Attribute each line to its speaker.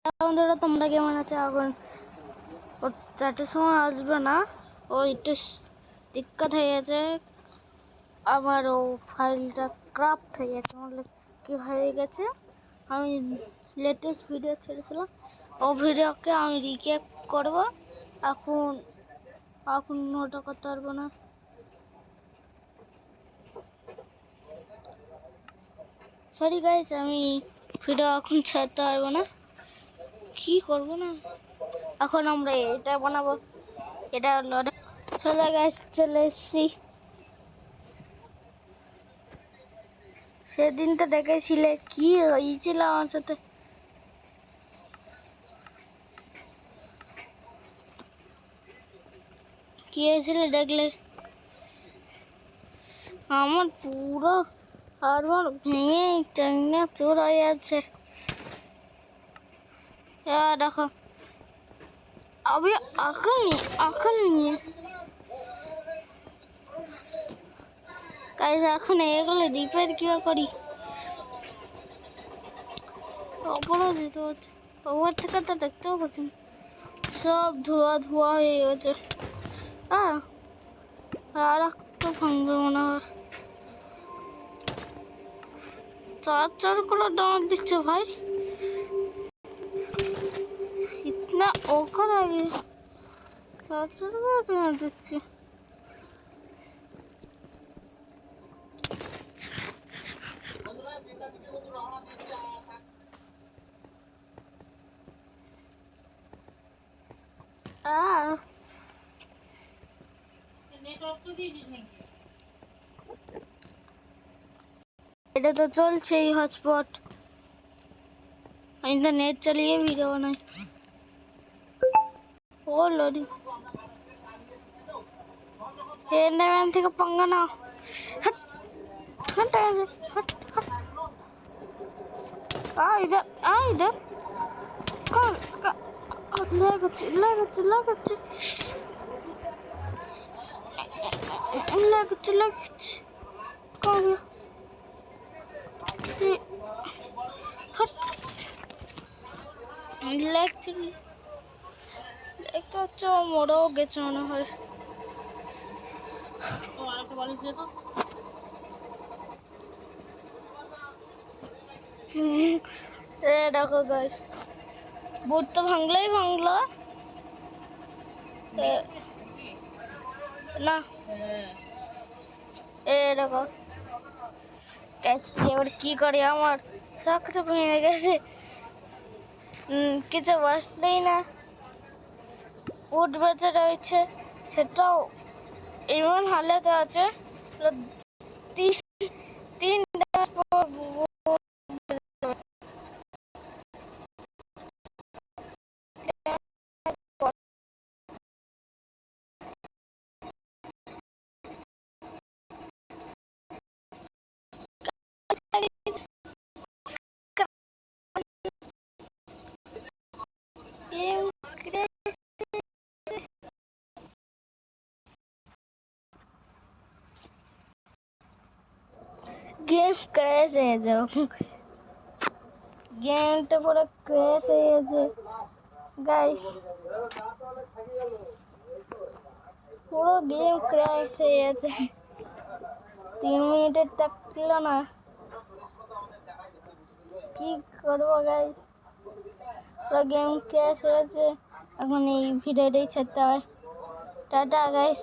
Speaker 1: বন্ধুরা তোমরা কেমন আছো? এখন ও 4টের সময় আসবে না, ও একটু দিক্কত হয়ে গেছে। আমার ও ফাইলটা ক্রাফট হয়ে গেছে, কি হয়ে গেছে। আমি লেটেস্ট ভিডিও ছেড়েছিলাম, ও ভিডিওকে আমি রিক্যাপ করব। এখন এখন ওটা করতে পারবো না। সরি গাইজ, আমি ভিডিও এখন ছাড়তে পারবো না। কি করবো না, এখন আমরা এটা বানাবো। এটা হলো চলে গাইজ, চলে এসছি। সেদিন তো দেখেছিলে কি হয়েছিল আমার সাথে। কি হয়েছিল দেখলে? আমার পুরো হাড় ভেঙে চাঙ্গা চোর হয়ে যাচ্ছে। দেখো, আমি আকাল নিয়ে গাইজ এখন এগুলো রিপেয়ার কিভাবে করি? অপরাধ তো ওপর থেকে তো দেখতেও পাচ্ছি না, সব ধোয়া ধোয়া হয়ে গেছে। আর একটা ভাঙবে মনে হয়। চার করে ডাঁট দিচ্ছে ভাই, ইতনা औकात आ गई। चार করে ডাঁট দিচ্ছে। এটা তো চলছেই হটস্পট, আমি তো নেট চালিয়ে ভিডিও বানাই। ও লরি এন্ডারম্যান থেকে पंगा না। हट हट हट हट आ इधर कौन लागाচ্ছে कौन हट লাগছে একটা তো মরেও গেছে মনে হয়। দেখো গাইস, বুট তো ভাঙলো না। দেখো গাইস, এবার কি করি, আমার শক্ত ভেঙে গেছে, কিছু বসলেই না। উঠ বেঁচে রয়েছে, সেটাও এমন হালতে আছে। তিন गेम क्रैश है जो गेमটা পুরো ক্র্যাশ হয়ে গেছে গাইস, পুরো গেম ক্র্যাশ হয়ে গেছে। 3 মিনিটের থাকছিল না, কি করবো গাইস, পুরো গেম ক্র্যাশ হয়ে গেছে। এখন এই ভিডিওটাই ছাড়তে হয়। Tata guys.